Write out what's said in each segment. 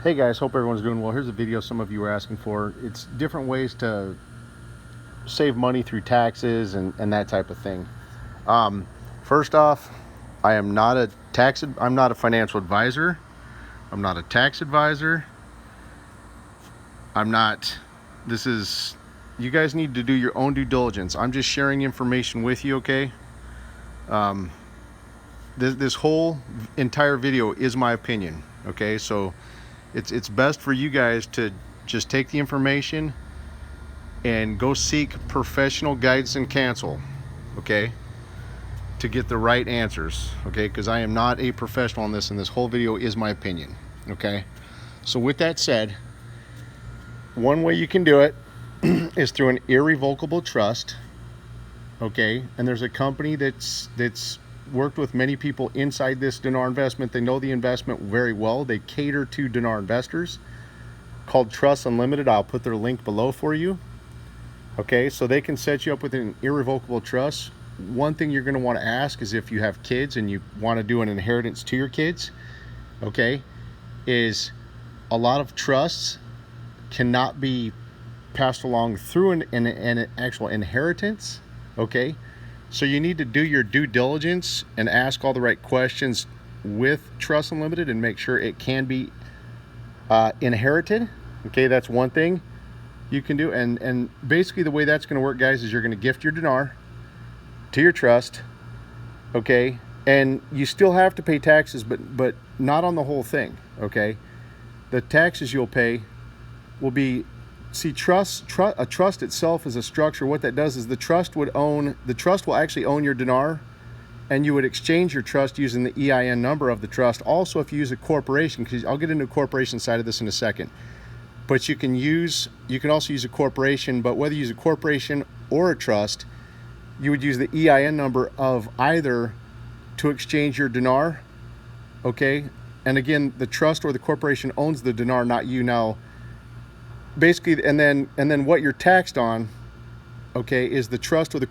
Hey guys, hope everyone's doing well. Here's a video some of you were asking for. It's different ways to save money through taxes and that type of thing. First off, I'm not a financial advisor. I'm not a tax advisor. You guys need to do your own due diligence. I'm just sharing information with you, okay? This whole entire video is my opinion, okay? So it's best for you guys to just take the information and go seek professional guidance and counsel, okay, to get the right answers, okay? Because I am not a professional on this, and this whole video is my opinion, okay? So with that said, one way you can do it is through an irrevocable trust, okay? And there's a company that's worked with many people inside this dinar investment. They know the investment very well. They cater to dinar investors, called Trust Unlimited. I'll put their link below for you. Okay, so they can set you up with an irrevocable trust. One thing you're going to want to ask is if you have kids and you want to do an inheritance to your kids, okay, is a lot of trusts cannot be passed along through an actual inheritance, okay? So you need to do your due diligence and ask all the right questions with Trust Unlimited and make sure it can be inherited. Okay, that's one thing you can do. And basically the way that's going to work, guys, is you're going to gift your dinar to your trust, okay? And you still have to pay taxes, but not on the whole thing, okay? The taxes you'll pay will be, see, a trust itself is a structure. What that does is the trust will actually own your dinar, and you would exchange your trust using the EIN number of the trust. Also, if you use a corporation, because I'll get into the corporation side of this in a second, but you can also use a corporation. But whether you use a corporation or a trust, you would use the EIN number of either to exchange your dinar, okay? And again, the trust or the corporation owns the dinar, not you. Now, basically, and then what you're taxed on, okay, is the trust or the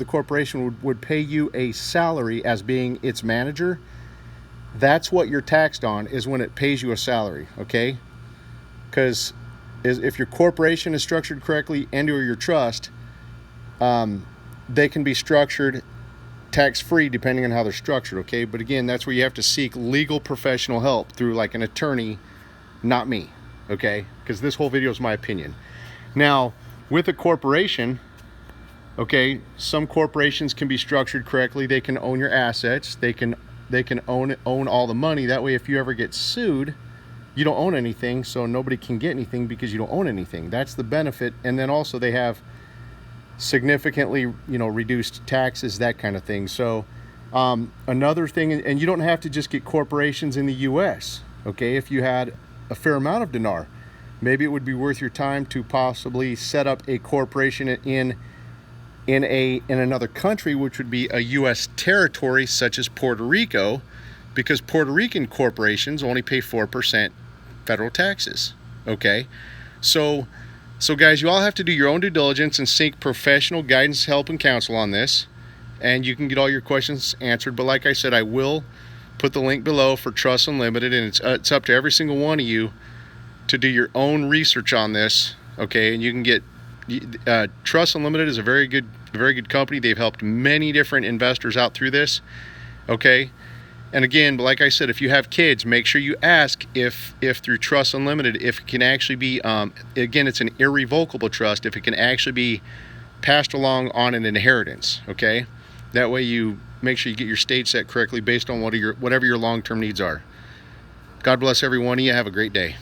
corporation would pay you a salary as being its manager. That's what you're taxed on, is when it pays you a salary, okay? Because if your corporation is structured correctly and or your trust, they can be structured tax-free depending on how they're structured, okay? But again, that's where you have to seek legal professional help through like an attorney, not me, okay? Because this whole video is my opinion. Now, with a corporation, okay, some corporations can be structured correctly. They can own your assets. They can own all the money. That way, if you ever get sued, you don't own anything, so nobody can get anything because you don't own anything. That's the benefit. And then also they have significantly, reduced taxes, that kind of thing. So another thing, and you don't have to just get corporations in the U.S., okay? If you had a fair amount of dinar, maybe it would be worth your time to possibly set up a corporation in another country, which would be a U.S. territory such as Puerto Rico, because Puerto Rican corporations only pay 4% federal taxes, okay? So guys, you all have to do your own due diligence and seek professional guidance, help, and counsel on this, and you can get all your questions answered. But like I said, I will put the link below for Trust Unlimited, and it's up to every single one of you to do your own research on this, okay? And you can get Trust Unlimited is a very good company. They've helped many different investors out through this, okay? And again, like I said, if you have kids, make sure you ask if through Trust Unlimited, if it can actually be, again, it's an irrevocable trust, if it can actually be passed along on an inheritance, okay? That way you make sure you get your stage set correctly based on whatever your long-term needs are. God bless every one of you. Have a great day.